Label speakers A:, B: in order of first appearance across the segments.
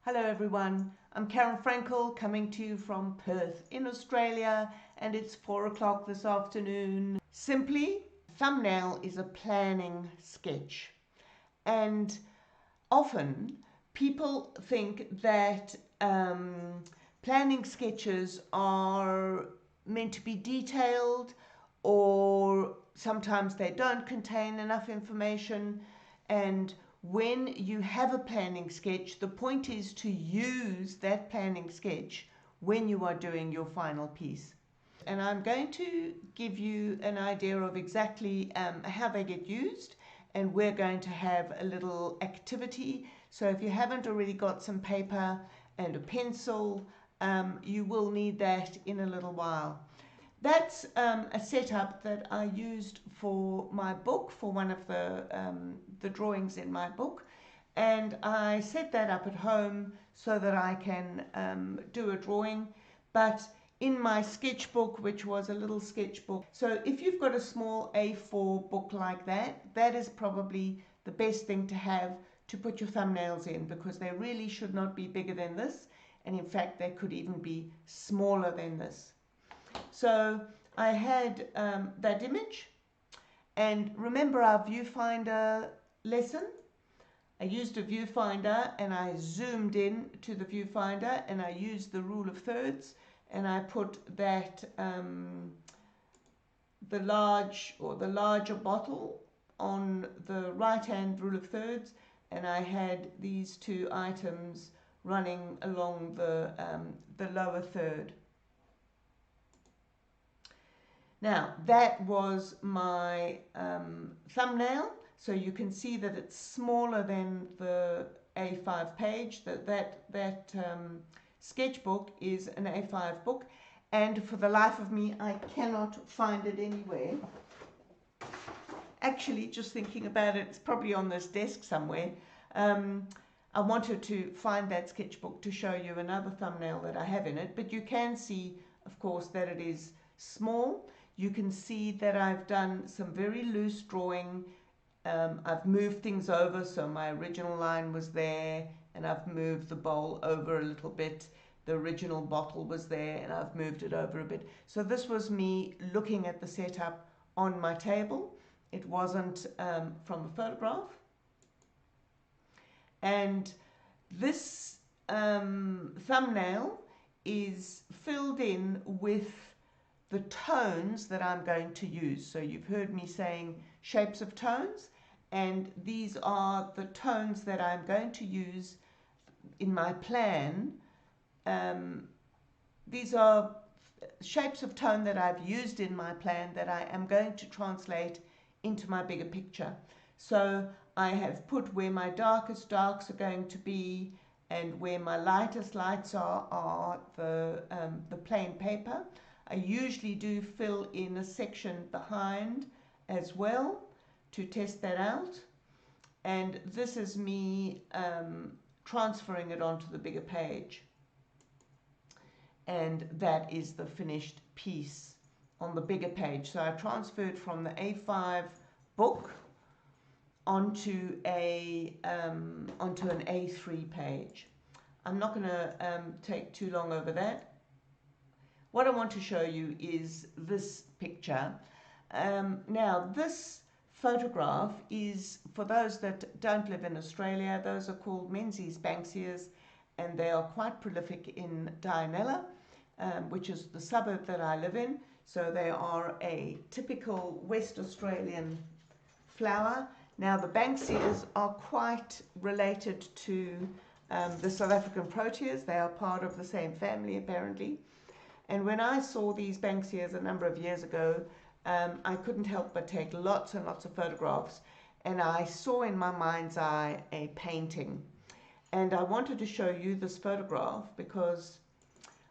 A: Hello everyone, I'm Karen Frankel coming to you from Perth in Australia, and it's 4 o'clock this afternoon. Simply, thumbnail is a planning sketch, and often people think that planning sketches are meant to be detailed, or sometimes they don't contain enough information. And when you have a planning sketch, the point is to use that planning sketch when you are doing your final piece. And I'm going to give you an idea of exactly how they get used, and we're going to have a little activity. So if you haven't already got some paper and a pencil, you will need that in a little while. That's a setup that I used for my book, for one of the drawings in my book. And I set that up at home so that I can do a drawing. But in my sketchbook, which was a little sketchbook. So if you've got a small A4 book like that, that is probably the best thing to have to put your thumbnails in, because they really should not be bigger than this. And in fact, they could even be smaller than this. So I had that image, and remember our viewfinder lesson? I used a viewfinder and I zoomed in to the viewfinder, and I used the rule of thirds, and I put that the larger bottle on the right hand rule of thirds, and I had these two items running along the lower third. Now, that was my thumbnail, so you can see that it's smaller than the A5 page. That sketchbook is an A5 book, and for the life of me, I cannot find it anywhere. Actually, just thinking about it, it's probably on this desk somewhere. I wanted to find that sketchbook to show you another thumbnail that I have in it, but you can see, of course, that it is small. You can see that I've done some very loose drawing. I've moved things over, so my original line was there, and I've moved the bowl over a little bit. The original bottle was there, and I've moved it over a bit. So this was me looking at the setup on my table. It wasn't from a photograph. And this thumbnail is filled in with the tones that I'm going to use. So you've heard me saying shapes of tones, and these are the tones that I'm going to use in my plan. These are shapes of tone that I've used in my plan that I am going to translate into my bigger picture. So I have put where my darkest darks are going to be, and where my lightest lights are the plain paper. I usually do fill in a section behind as well to test that out. And this is me transferring it onto the bigger page. And that is the finished piece on the bigger page. So I transferred from the A5 book onto an A3 page. I'm not going to take too long over that. What I want to show you is this picture. Now, this photograph is, for those that don't live in Australia, those are called Menzies Banksias, and they are quite prolific in Dianella, which is the suburb that I live in. So they are a typical West Australian flower. Now, the Banksias are quite related to the South African proteas. They are part of the same family, apparently. And when I saw these Banksias a number of years ago, I couldn't help but take lots and lots of photographs. And I saw in my mind's eye a painting. And I wanted to show you this photograph because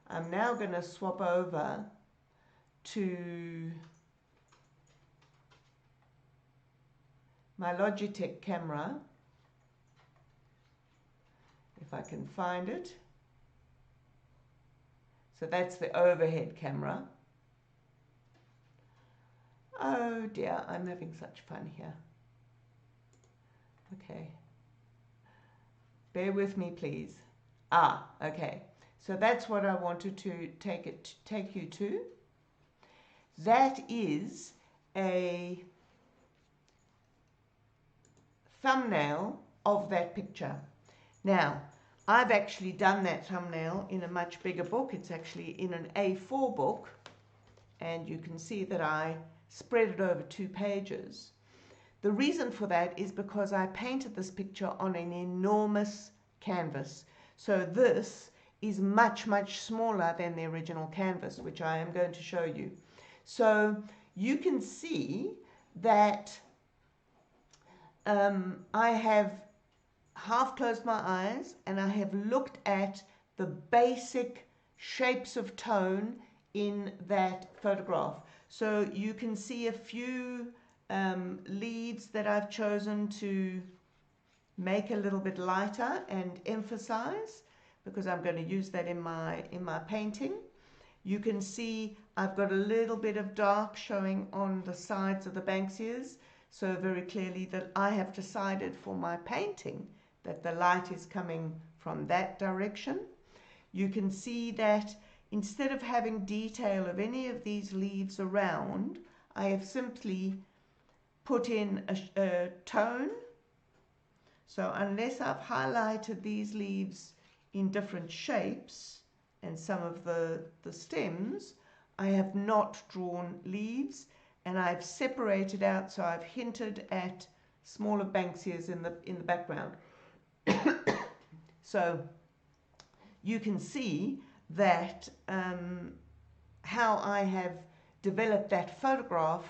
A: I'm now going to swap over to my Logitech camera, if I can find it. So that's the overhead camera. Oh dear, I'm having such fun here. Okay. Bear with me, please. Ah, okay. So that's what I wanted to take you to. That is a thumbnail of that picture. Now, I've actually done that thumbnail in a much bigger book. It's actually in an A4 book, and you can see that I spread it over 2 pages. The reason for that is because I painted this picture on an enormous canvas. So this is much, much smaller than the original canvas, which I am going to show you. So you can see that I have half closed my eyes and I have looked at the basic shapes of tone in that photograph. So you can see a few leaves that I've chosen to make a little bit lighter and emphasize, because I'm going to use that in my painting. You can see I've got a little bit of dark showing on the sides of the Banksias, so very clearly that I have decided for my painting that the light is coming from that direction. You can see that instead of having detail of any of these leaves around, I have simply put in a tone. So unless I've highlighted these leaves in different shapes and some of the stems, I have not drawn leaves, and I've separated out, so I've hinted at smaller Banksias in the background. So you can see that how I have developed that photograph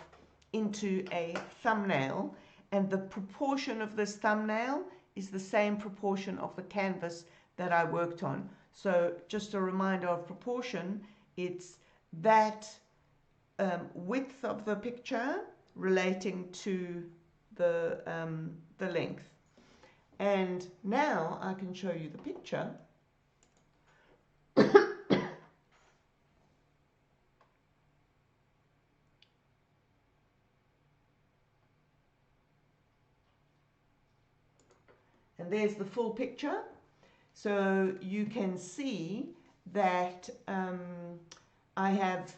A: into a thumbnail, and the proportion of this thumbnail is the same proportion of the canvas that I worked on. So just a reminder of proportion, it's that width of the picture relating to the length. And now I can show you the picture. And there's the full picture. So you can see that I have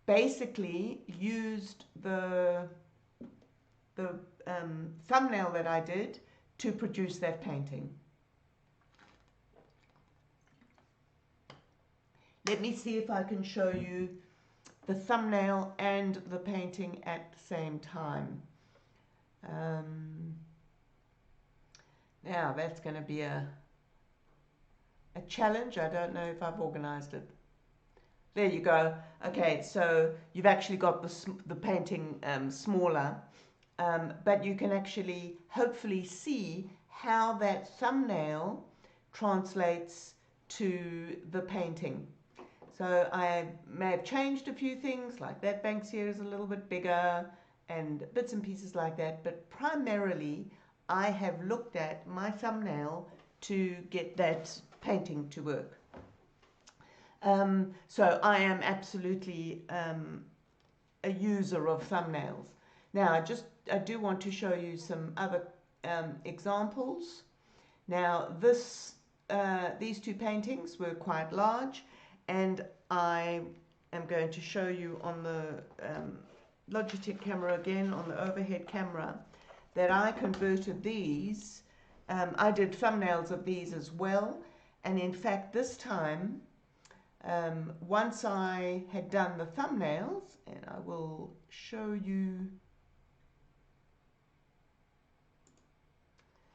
A: basically used the thumbnail that I did to produce that painting. Let me see if I can show you the thumbnail and the painting at the same time. Now that's going to be a challenge. I don't know if I've organized it. There you go. Okay, so you've actually got the painting smaller, but you can actually hopefully see how that thumbnail translates to the painting. So I may have changed a few things, like that Banksia is a little bit bigger and bits and pieces like that, but primarily I have looked at my thumbnail to get that painting to work. So I am absolutely a user of thumbnails. Now I do want to show you some other examples. Now these 2 paintings were quite large, and I am going to show you on the Logitech camera again, on the overhead camera, that I converted these. I did thumbnails of these as well, and in fact this time, once I had done the thumbnails, and I will show you,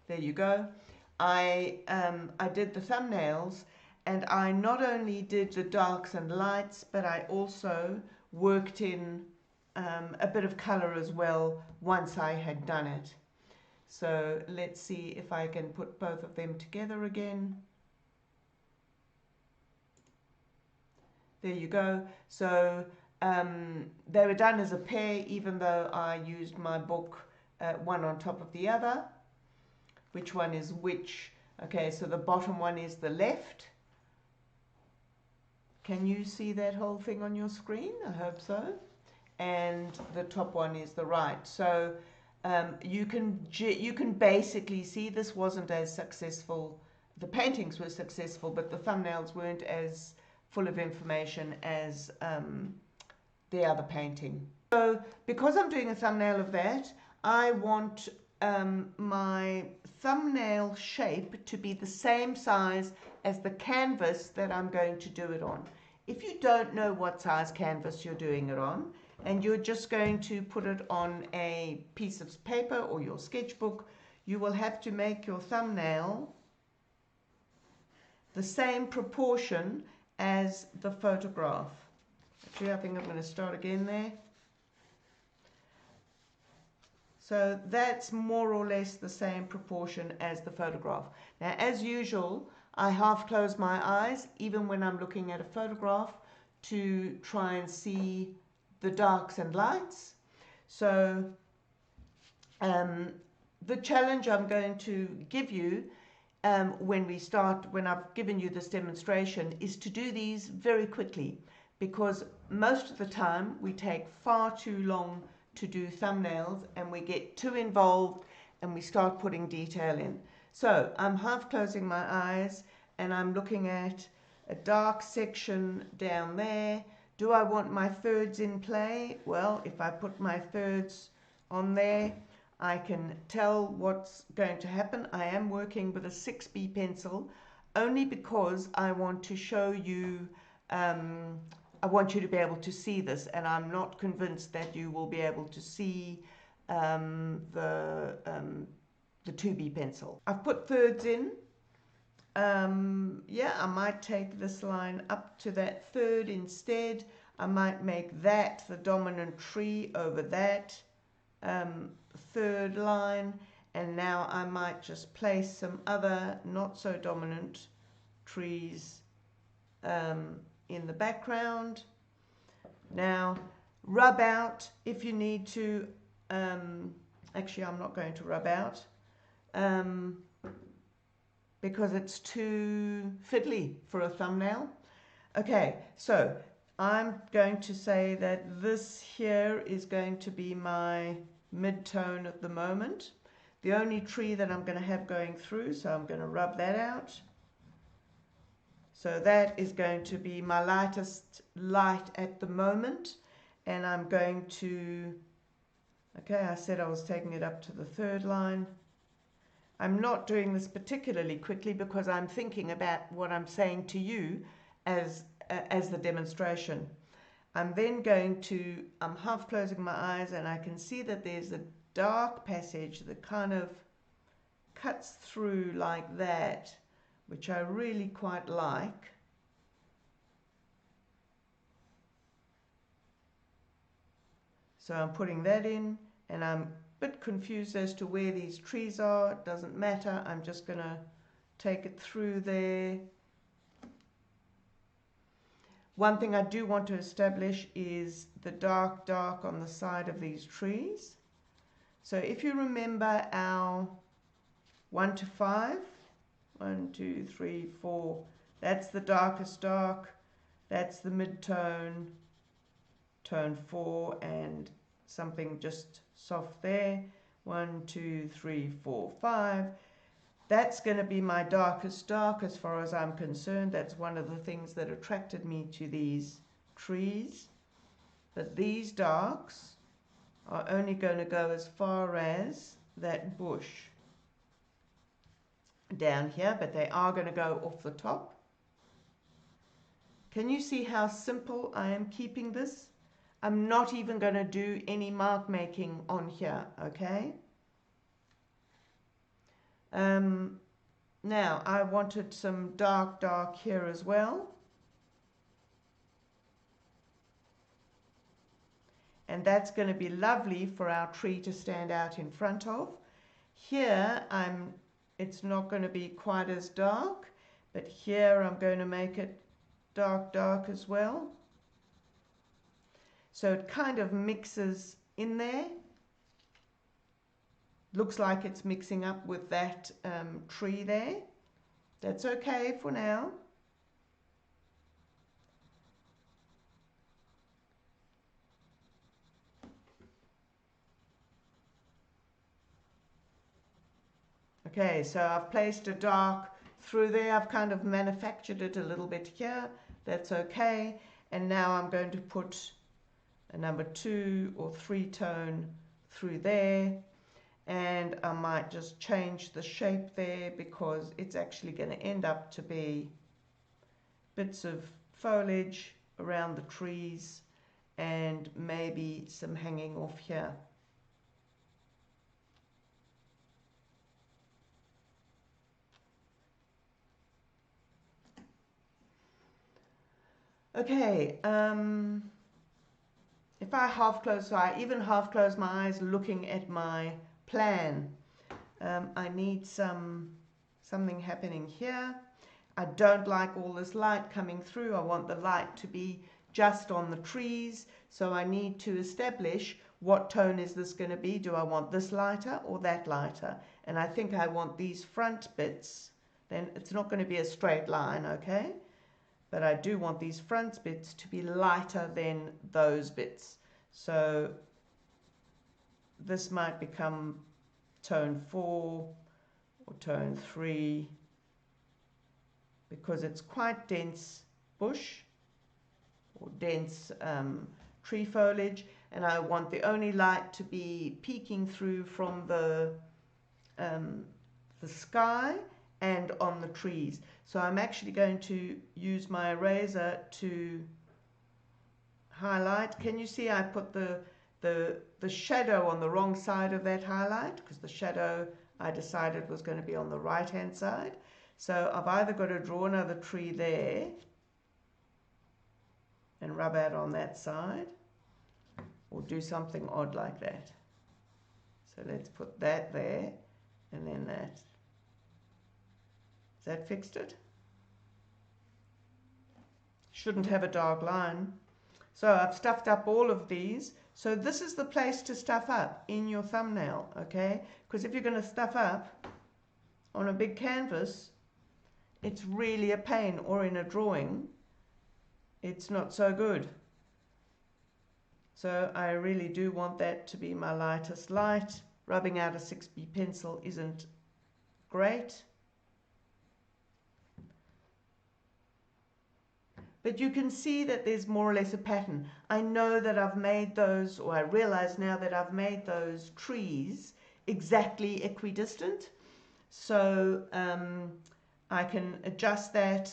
A: there you go, I did the thumbnails, and I not only did the darks and lights, but I also worked in a bit of color as well once I had done it. So let's see if I can put both of them together again. There you go. So they were done as a pair, even though I used my book one on top of the other. Which one is which? Okay, so the bottom one is the left. Can you see that whole thing on your screen? I hope so. And the top one is the right. So you can basically see this wasn't as successful the paintings were successful, but the thumbnails weren't as full of information as the other painting. So because I'm doing a thumbnail of that, I want my thumbnail shape to be the same size as the canvas that I'm going to do it on. If you don't know what size canvas you're doing it on, and you're just going to put it on a piece of paper or your sketchbook, you will have to make your thumbnail the same proportion as the photograph. Actually, I think I'm going to start again there. So that's more or less the same proportion as the photograph. Now, as usual, I half close my eyes, even when I'm looking at a photograph, to try and see the darks and lights. So the challenge I'm going to give you when I've given you this demonstration, is to do these very quickly, because most of the time we take far too long to do thumbnails and we get too involved and we start putting detail in. So I'm half closing my eyes and I'm looking at a dark section down there. Do I want my thirds in play? Well, if I put my thirds on there, I can tell what's going to happen. I am working with a 6B pencil only because I want to show you, I want you to be able to see this, and I'm not convinced that you will be able to see the 2B pencil. I've put thirds in. Yeah, I might take this line up to that third instead. I might make that the dominant tree over that third line, and now I might just place some other not so dominant trees in the background. Now rub out if you need to. Actually, I'm not going to rub out because it's too fiddly for a thumbnail. Okay, so I'm going to say that this here is going to be my mid-tone at the moment. The only tree that I'm going to have going through, so I'm going to rub that out. So that is going to be my lightest light at the moment, and I'm going to, okay, I said I was taking it up to the third line. I'm not doing this particularly quickly because I'm thinking about what I'm saying to you as the demonstration. I'm then going to, I'm half closing my eyes and I can see that there's a dark passage that kind of cuts through like that, which I really quite like. So I'm putting that in, and I'm a bit confused as to where these trees are. It doesn't matter, I'm just going to take it through there. One thing I do want to establish is the dark on the side of these trees. So if you remember our 1 to 5, 1, 2, 3, 4, that's the darkest dark, that's the mid-tone, tone 4, and something just soft there. 1, 2, 3, 4, 5. That's going to be my darkest dark as far as I'm concerned. That's one of the things that attracted me to these trees. But these darks are only going to go as far as that bush down here, but they are going to go off the top. Can you see how simple I am keeping this? I'm not even going to do any mark making on here, okay? Now I wanted some dark here as well, and that's going to be lovely for our tree to stand out in front of. Here it's not going to be quite as dark, but here I'm going to make it dark as well, so it kind of mixes in there. Looks like it's mixing up with that tree there. That's okay for now. Okay, so I've placed a dark through there. I've kind of manufactured it a little bit here. That's okay. And now I'm going to put a number 2 or 3 tone through there. And I might just change the shape there because it's actually going to end up to be bits of foliage around the trees and maybe some hanging off here. Okay, if I half close, so I even half close my eyes looking at my plan, I need something happening here. I don't like all this light coming through. I want the light to be just on the trees, so I need to establish what tone is this going to be. Do I want this lighter or that lighter? And I think I want these front bits. Then it's not going to be a straight line, okay? But I do want these front bits to be lighter than those bits. So this might become tone 4 or tone 3 because it's quite dense bush or dense tree foliage, and I want the only light to be peeking through from the sky and on the trees. So I'm actually going to use my eraser to highlight. Can you see I put the shadow on the wrong side of that highlight, because the shadow I decided was going to be on the right hand side. So I've either got to draw another tree there and rub out on that side, or do something odd like that. So let's put that there and then that. Has that fixed it? Shouldn't have a dark line. So I've stuffed up all of these. So this is the place to stuff up in your thumbnail, okay? Because if you're going to stuff up on a big canvas, it's really a pain, or in a drawing, it's not so good. So I really do want that to be my lightest light. Rubbing out a 6B pencil isn't great. But you can see that there's more or less a pattern. I know that I've made those, or I realize now that I've made those trees exactly equidistant. So I can adjust that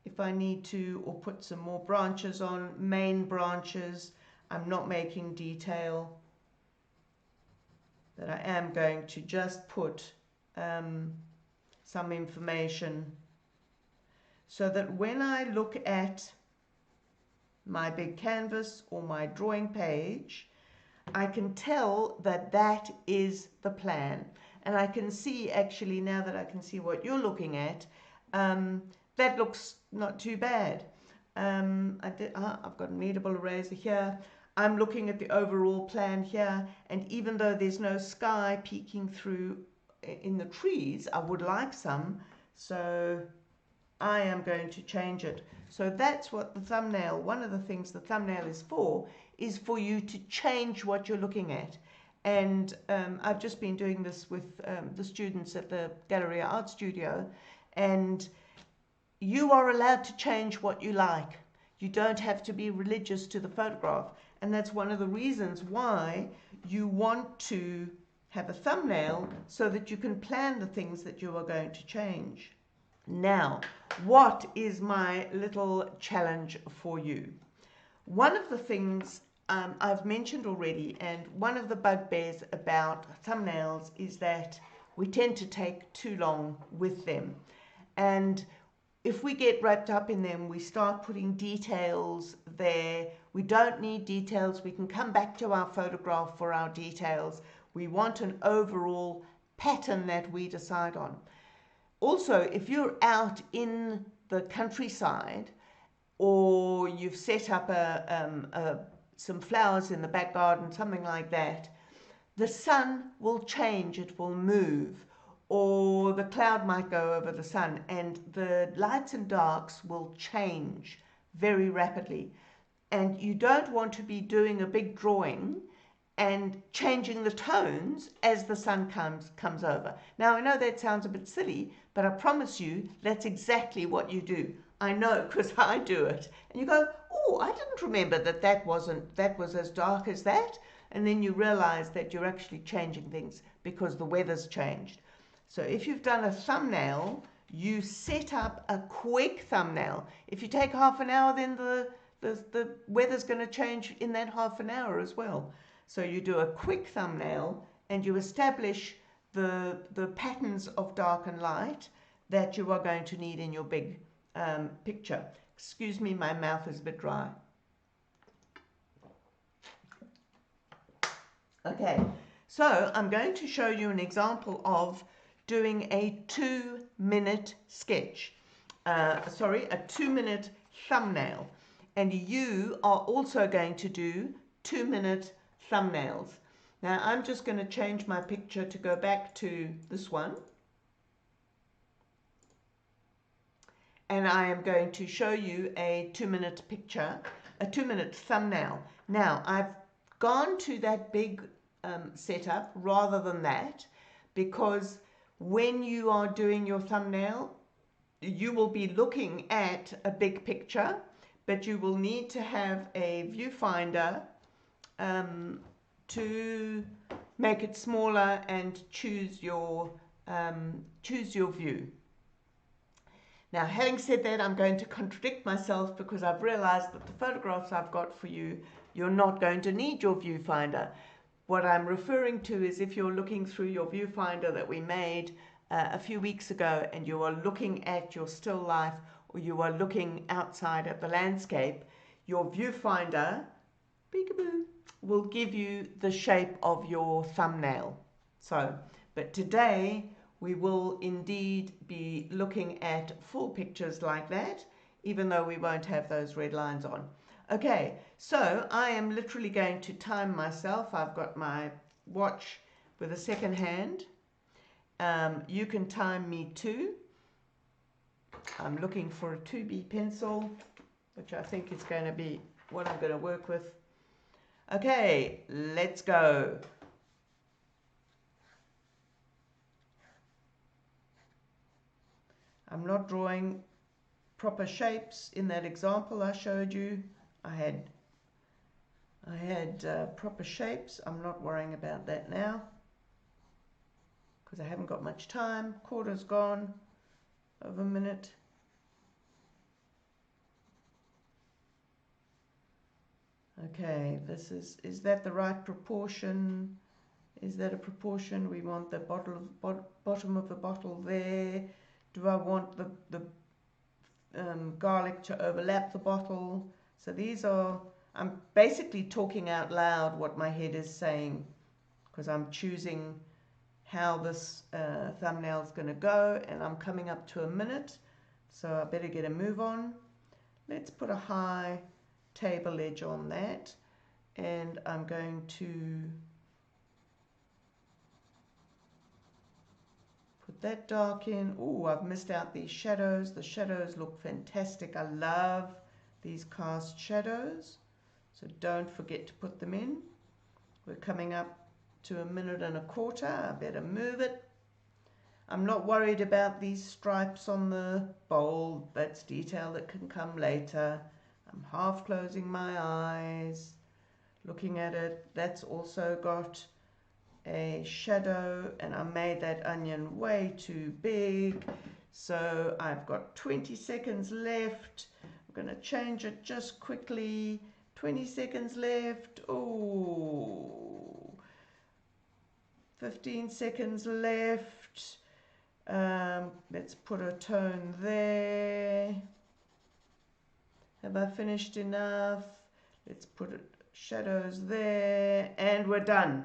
A: if I need to, or put some more branches on, main branches. I'm not making detail. That I am going to just put some information, so that when I look at my big canvas or my drawing page, I can tell that that is the plan. And I can see, actually, now that I can see what you're looking at, that looks not too bad. I've got a kneadable eraser here. I'm looking at the overall plan here, and even though there's no sky peeking through in the trees, I would like some, so I am going to change it. So that's what the thumbnail, one of the things the thumbnail is for you to change what you're looking at. And I've just been doing this with the students at the Galleria Art Studio, and you are allowed to change what you like. You don't have to be religious to the photograph. And that's one of the reasons why you want to have a thumbnail, so that you can plan the things that you are going to change. Now, what is my little challenge for you? One of the things I've mentioned already, and one of the bugbears about thumbnails is that we tend to take too long with them. And if we get wrapped up in them, we start putting details there. We don't need details. We can come back to our photograph for our details. We want an overall pattern that we decide on. Also, if you're out in the countryside, or you've set up some flowers in the back garden, something like that, the sun will change, it will move, or the cloud might go over the sun, and the lights and darks will change very rapidly. And you don't want to be doing a big drawing and changing the tones as the sun comes over. Now, I know that sounds a bit silly, but I promise you that's exactly what you do. I know because I do it. And you go, oh, I didn't remember that was as dark as that. And then you realize that you're actually changing things because the weather's changed. So if you've done a thumbnail, you set up a quick thumbnail. If you take half an hour, then the weather's going to change in that half an hour as well. So you do a quick thumbnail and you establish the patterns of dark and light that you are going to need in your big picture. Excuse me, my mouth is a bit dry. Okay, so I'm going to show you an example of doing a 2-minute sketch. A 2-minute thumbnail. And you are also going to do 2-minute thumbnails. Now I'm just going to change my picture to go back to this one. And I am going to show you a 2-minute picture, a 2-minute thumbnail. Now I've gone to that big setup rather than that, because when you are doing your thumbnail, you will be looking at a big picture, but you will need to have a viewfinder to make it smaller and choose your view. Now, having said that, I'm going to contradict myself because I've realized that the photographs I've got for you, you're not going to need your viewfinder. What I'm referring to is if you're looking through your viewfinder that we made a few weeks ago and you are looking at your still life or you are looking outside at the landscape, your viewfinder, peekaboo, will give you the shape of your thumbnail. So, but today we will indeed be looking at full pictures like that, even though we won't have those red lines on. Okay, so I am literally going to time myself. I've got my watch with a second hand. You can time me too. I'm looking for a 2B pencil, which I think is going to be what I'm going to work with. Okay, let's go. I'm not drawing proper shapes in that example I showed you. I had proper shapes. I'm not worrying about that now because I haven't got much time. Quarter's gone, over a minute. Okay, this is that the right proportion? Is that a proportion? We want the bottom of the bottle there. Do I want the garlic to overlap the bottle? So these are, I'm basically talking out loud what my head is saying because I'm choosing how this thumbnail is going to go, and I'm coming up to a minute, so I better get a move on. Let's put a high table edge on that, and I'm going to put that dark in. Oh, I've missed out these shadows. The shadows look fantastic. I love these cast shadows, so don't forget to put them in. We're coming up to a minute and a quarter. I better move it. I'm not worried about these stripes on the bowl. That's detail that can come later. I'm half closing my eyes, looking at it. That's also got a shadow, and I made that onion way too big, so I've got 20 seconds left. I'm going to change it just quickly. 20 seconds left. Oh, 15 seconds left. Let's put a tone there. Have I finished enough? Let's put shadows there, and we're done.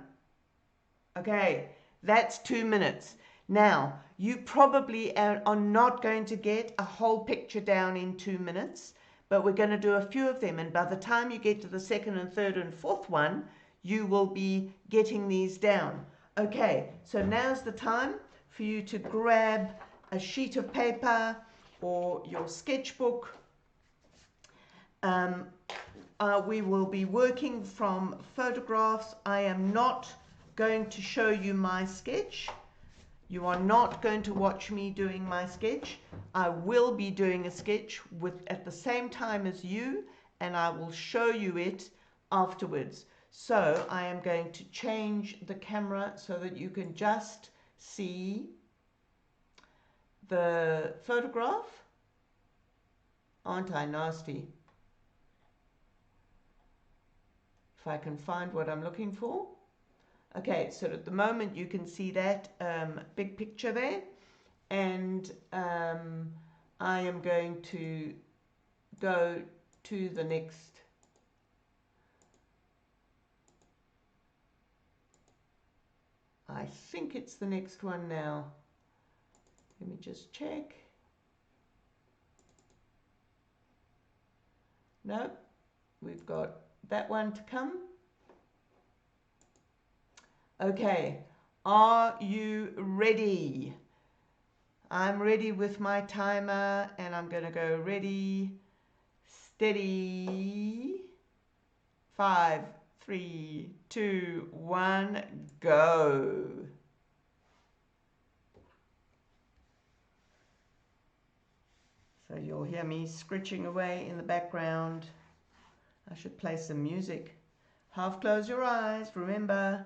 A: Okay, that's 2 minutes. Now, you probably are not going to get a whole picture down in 2 minutes, but we're going to do a few of them, and by the time you get to the second and third and fourth one, you will be getting these down. Okay, so now's the time for you to grab a sheet of paper or your sketchbook. We will be working from photographs. I am not going to show you my sketch. You are not going to watch me doing my sketch. I will be doing a sketch at the same time as you, and I will show you it afterwards. So I am going to change the camera so that you can just see the photograph. Aren't I nasty? If I can find what I'm looking for. Okay, so at the moment you can see that big picture there, and I am going to go to the next. I think it's the next one now. Let me just check. No, we've got that one to come. Okay, are you ready? I'm ready with my timer, and I'm going to go ready, steady. 5, 3, 2, 1, go. So you'll hear me scritching away in the background. I should play some music. Half close your eyes, remember.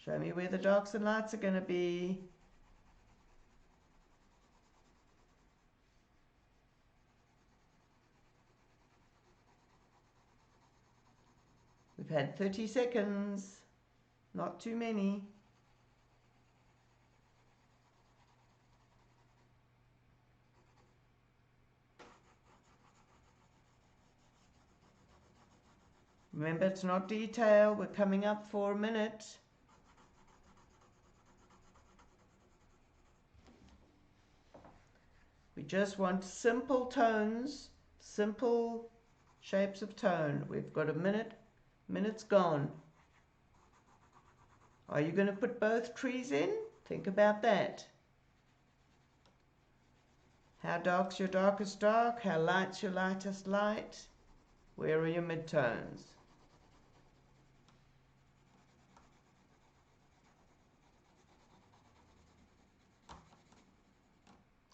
A: Show me where the darks and lights are going to be. We've had 30 seconds, not too many. Remember, it's not detail. We're coming up for a minute. We just want simple tones, simple shapes of tone. We've got a minute. Minute's gone. Are you going to put both trees in? Think about that. How dark's your darkest dark? How light's your lightest light? Where are your midtones?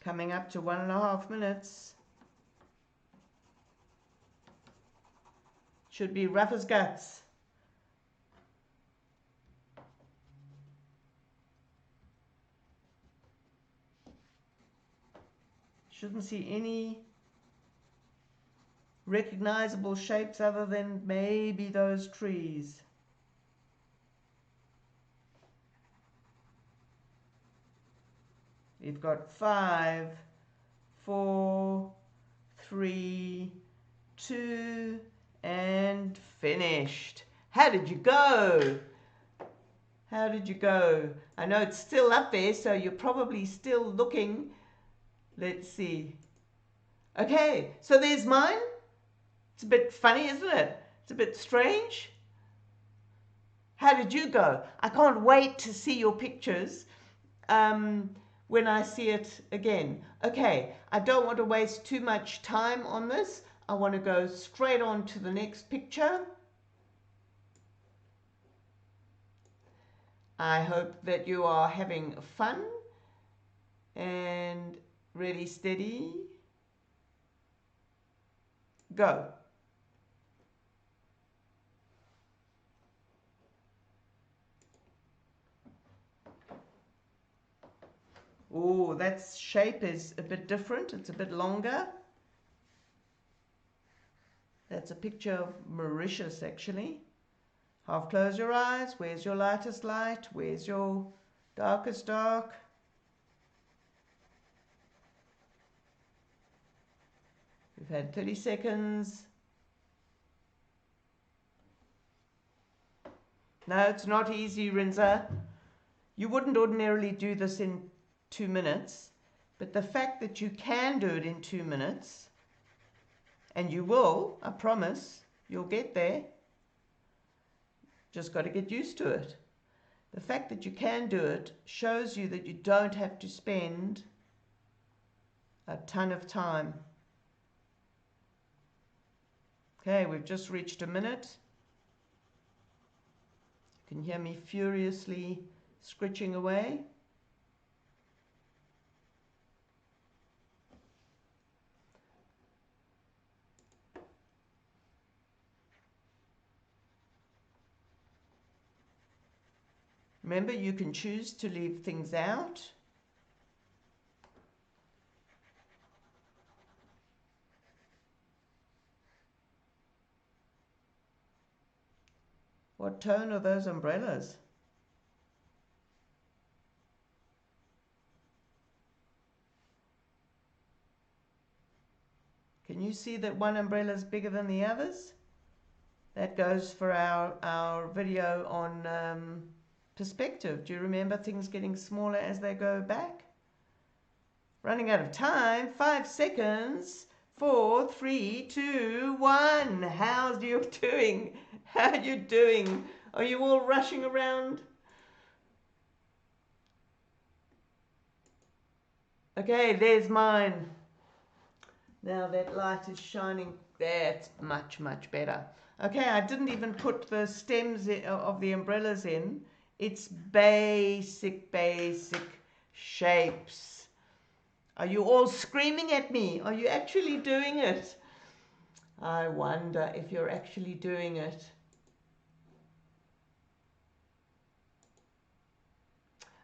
A: Coming up to 1.5 minutes. Should be rough as guts. Shouldn't see any recognizable shapes other than maybe those trees. You've got 5, 4, 3, 2, and finished. How did you go? How did you go? I know it's still up there, so you're probably still looking. Let's see. Okay, so there's mine. It's a bit funny, isn't it? It's a bit strange. How did you go? I can't wait to see your pictures when I see it again. Okay, I don't want to waste too much time on this. I want to go straight on to the next picture. I hope that you are having fun, and ready, steady, go. Oh, that shape is a bit different. It's a bit longer. That's a picture of Mauritius, actually. Half close your eyes. Where's your lightest light? Where's your darkest dark? We've had 30 seconds. No, it's not easy, Rinza. You wouldn't ordinarily do this in 2 minutes, but the fact that you can do it in 2 minutes, and you will, I promise, you'll get there. Just got to get used to it. The fact that you can do it shows you that you don't have to spend a ton of time. Okay, we've just reached a minute. You can hear me furiously scritching away. Remember, you can choose to leave things out. What tone are those umbrellas? Can you see that one umbrella is bigger than the others? That goes for our video on perspective. Do you remember things getting smaller as they go back? Running out of time. 5 seconds. 4, 3, 2, 1. How's you doing? How are you doing? Are you all rushing around? Okay, there's mine. Now that light is shining. That's much, much better. Okay, I didn't even put the stems of the umbrellas in. It's basic shapes. Are you all screaming at me? Are you actually doing it? I wonder if you're actually doing it.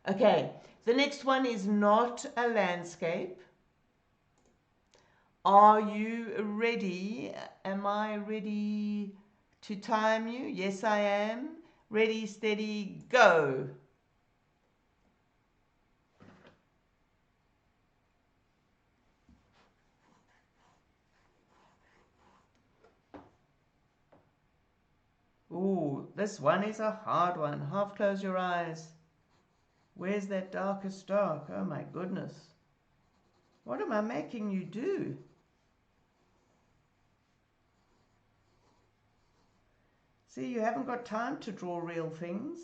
A: Okay, the next one is not a landscape. Are you ready? Am I ready to time you? Yes, I am. Ready, steady, go. Ooh, this one is a hard one. Half close your eyes. Where's that darkest dark? Oh my goodness. What am I making you do? See, you haven't got time to draw real things.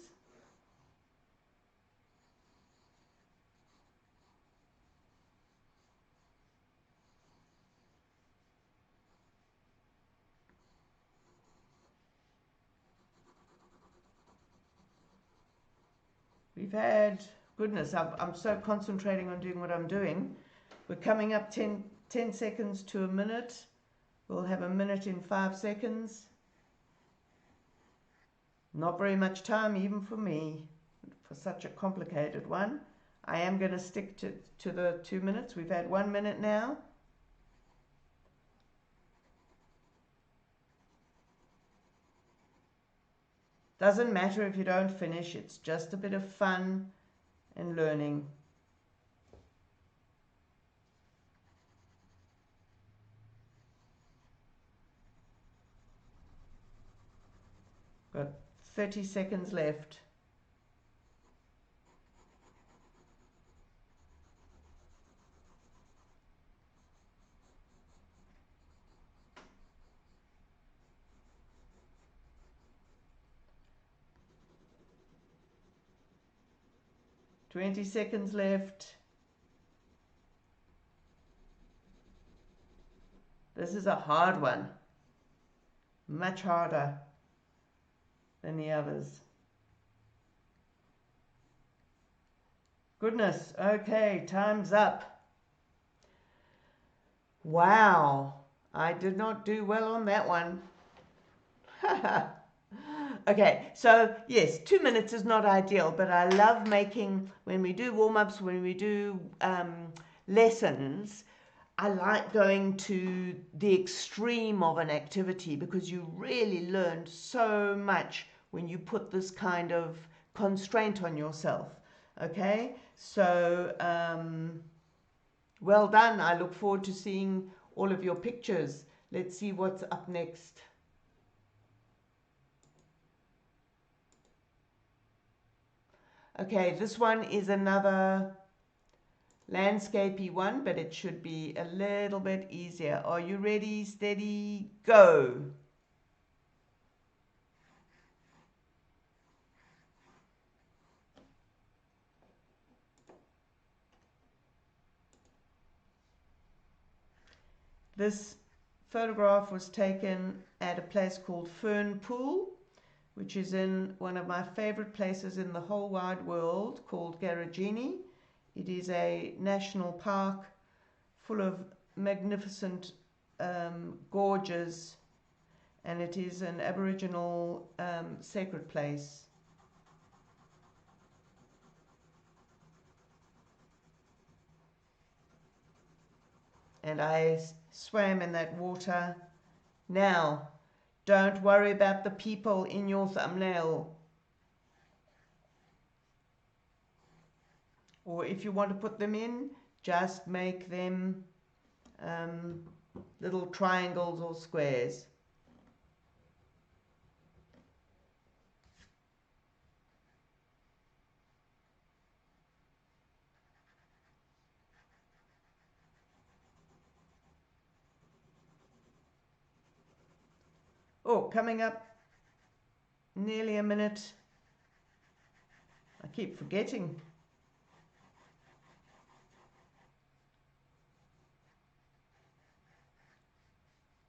A: We've had, goodness, I'm so concentrating on doing what I'm doing. We're coming up 10 seconds to a minute. We'll have a minute in 5 seconds. Not very much time even for me, for such a complicated one. I am going to stick to the 2 minutes. We've had 1 minute now. Doesn't matter if you don't finish. It's just a bit of fun and learning. Got 30 seconds left. Twenty seconds left. This is a hard one. Much harder than the others. Goodness, okay, time's up. Wow, I did not do well on that one. Okay, so yes, 2 minutes is not ideal, but I love making, when we do warm-ups, when we do lessons, I like going to the extreme of an activity because you really learn so much when you put this kind of constraint on yourself. Okay, so well done. I look forward to seeing all of your pictures. Let's see what's up next. Okay, this one is another landscapey one, but it should be a little bit easier. Are you ready? Steady, go. This photograph was taken at a place called Fern Pool. which is in one of my favorite places in the whole wide world called Galleria. It is a national park full of magnificent gorges, and it is an Aboriginal sacred place. And I swam in that water. Now, don't worry about the people in your thumbnail. Or if you want to put them in, just make them little triangles or squares. Oh, coming up nearly a minute. I keep forgetting.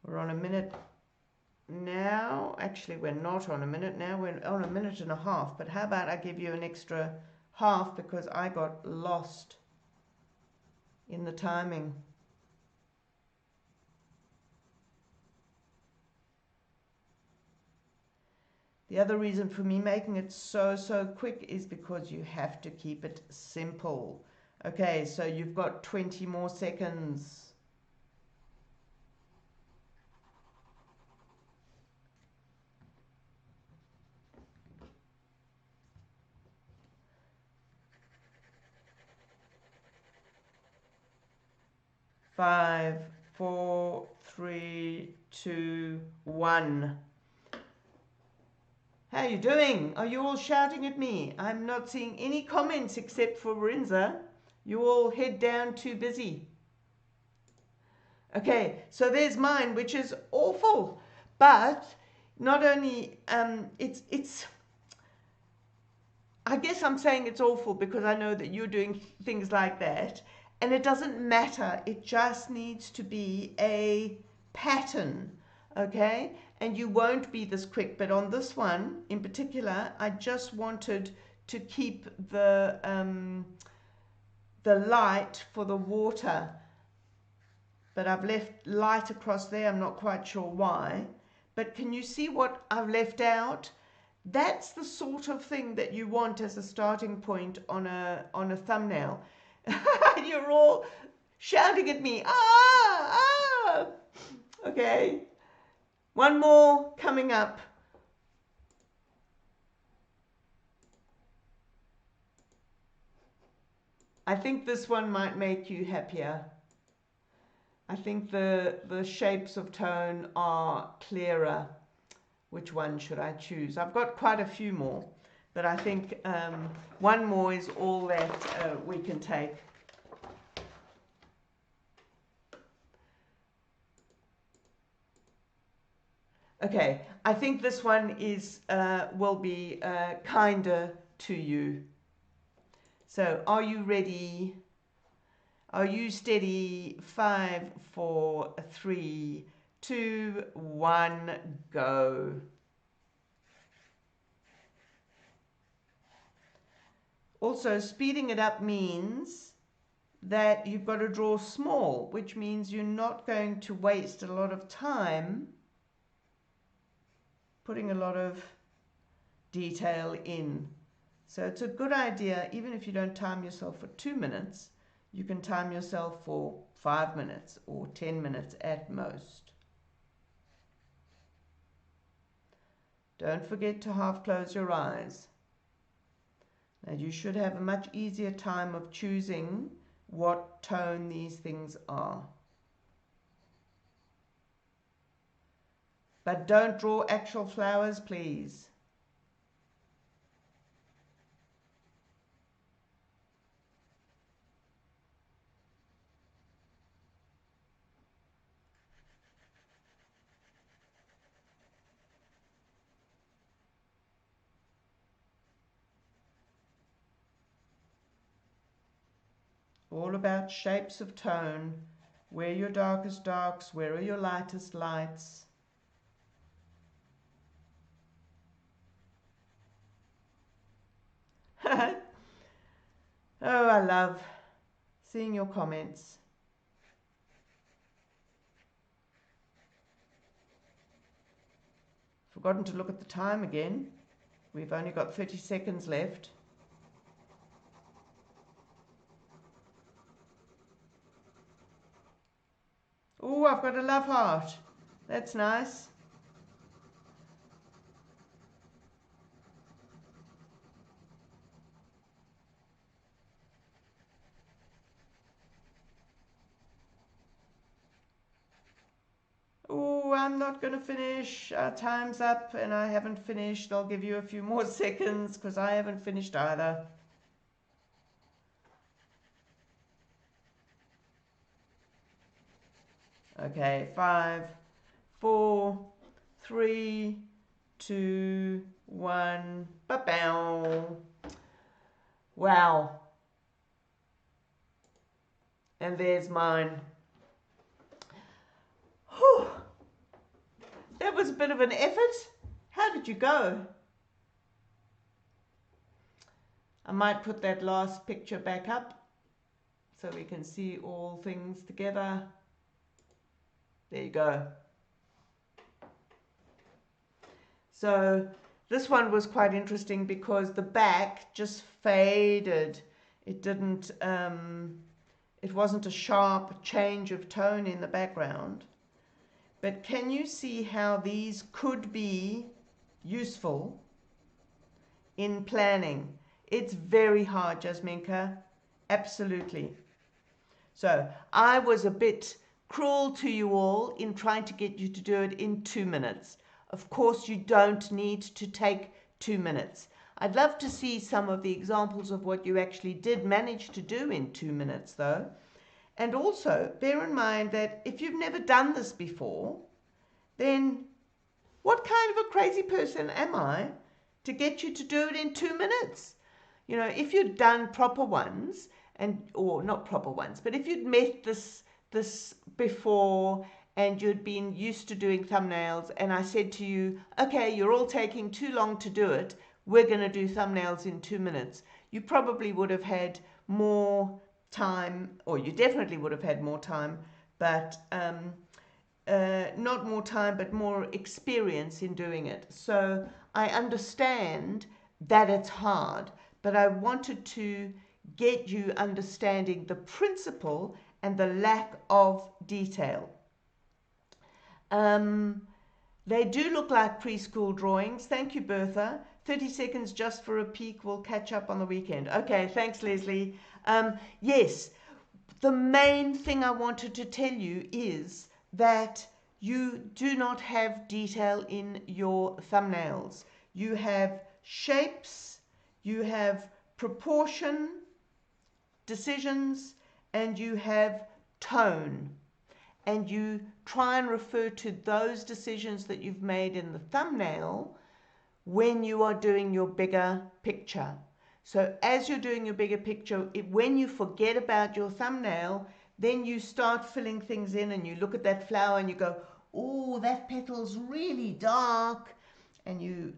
A: We're on a minute now. Actually, we're not on a minute now. We're on a minute and a half. But how about I give you an extra half because I got lost in the timing. The other reason for me making it so quick is because you have to keep it simple. Okay, so you've got 20 more seconds. Five, four, three, two, one. How are you doing? Are you all shouting at me? I'm not seeing any comments except for Rinza. You all head down too busy. Okay, so there's mine, which is awful. But not only, I guess I'm saying it's awful because I know that you're doing things like that. And it doesn't matter. It just needs to be a pattern, okay? And you won't be this quick. But on this one in particular, I just wanted to keep the light for the water. But I've left light across there. I'm not quite sure why. But can you see what I've left out? That's the sort of thing that you want as a starting point on a thumbnail. You're all shouting at me. Ah! Okay. One more coming up. I think this one might make you happier. I think the shapes of tone are clearer. Which one should I choose? I've got quite a few more. But I think one more is all that we can take. Okay, I think this one is will be kinder to you. So, are you ready? Are you steady? 5, 4, 3, 2, 1, go. Also, speeding it up means that you've got to draw small, which means you're not going to waste a lot of time putting a lot of detail in. So it's a good idea, even if you don't time yourself for 2 minutes, you can time yourself for 5 minutes or 10 minutes at most. Don't forget to half close your eyes. And you should have a much easier time of choosing what tone these things are. But don't draw actual flowers, please. All about shapes of tone. Where are your darkest darks? Where are your lightest lights? Oh, I love seeing your comments. Forgotten to look at the time again. We've only got 30 seconds left. Oh, I've got a love heart. That's nice. Oh, I'm not going to finish. Our time's up and I haven't finished. I'll give you a few more seconds because I haven't finished either. Okay, 5, 4, 3, 2, 1. Ba-bow. Wow. And there's mine. Whew. That was a bit of an effort. How did you go? I might put that last picture back up so we can see all things together. There you go. So this one was quite interesting because the back just faded. It didn't, it wasn't a sharp change of tone in the background. But can you see how these could be useful in planning? It's very hard, Jasminka. Absolutely. So I was a bit cruel to you all in trying to get you to do it in 2 minutes. Of course, you don't need to take 2 minutes. I'd love to see some of the examples of what you actually did manage to do in 2 minutes, though. And also, bear in mind that if you've never done this before, then what kind of a crazy person am I to get you to do it in 2 minutes? You know, if you'd done proper ones, or not proper ones, but if you'd met this before and you'd been used to doing thumbnails and I said to you, okay, you're all taking too long to do it, we're going to do thumbnails in 2 minutes, you probably would have had more time, or you definitely would have had more time, but not more time, but more experience in doing it. So I understand that it's hard, but I wanted to get you understanding the principle and the lack of detail. They do look like preschool drawings. Thank you, Bertha. 30 seconds just for a peek. We'll catch up on the weekend. Okay, thanks, Leslie. Yes, the main thing I wanted to tell you is that you do not have detail in your thumbnails. You have shapes, you have proportion, decisions, and you have tone. And you try and refer to those decisions that you've made in the thumbnail when you are doing your bigger picture. So as you're doing your bigger picture, when you forget about your thumbnail, then you start filling things in and you look at that flower and you go, oh, that petal's really dark. And you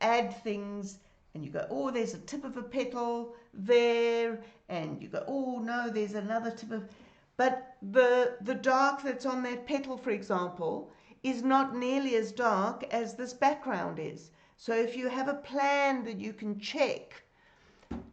A: add things and you go, oh, there's a tip of a petal there. And you go, oh, no, there's another tip of... But the dark that's on that petal, for example, is not nearly as dark as this background is. So if you have a plan that you can check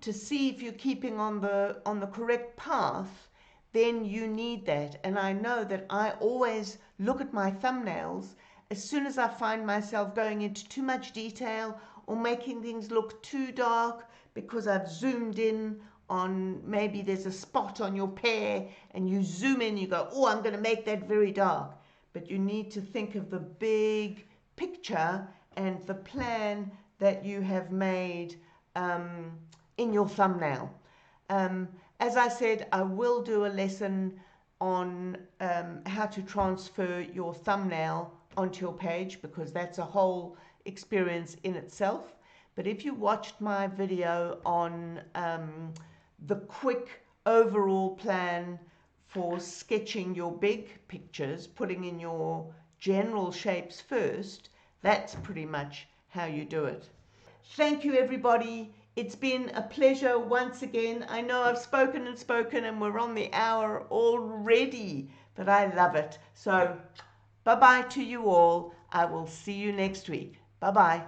A: to see if you're keeping on the correct path, then you need that. And I know that I always look at my thumbnails as soon as I find myself going into too much detail or making things look too dark because I've zoomed in on, maybe there's a spot on your pear and you zoom in, you go, oh, I'm going to make that very dark. But you need to think of the big picture and the plan that you have made in your thumbnail. As I said, I will do a lesson on how to transfer your thumbnail onto your page, because that's a whole experience in itself. But if you watched my video on the quick overall plan for sketching your big pictures, putting in your general shapes first, that's pretty much how you do it. Thank you, everybody. It's been a pleasure once again. I know I've spoken and spoken and we're on the hour already, but I love it. So bye-bye to you all. I will see you next week. Bye-bye.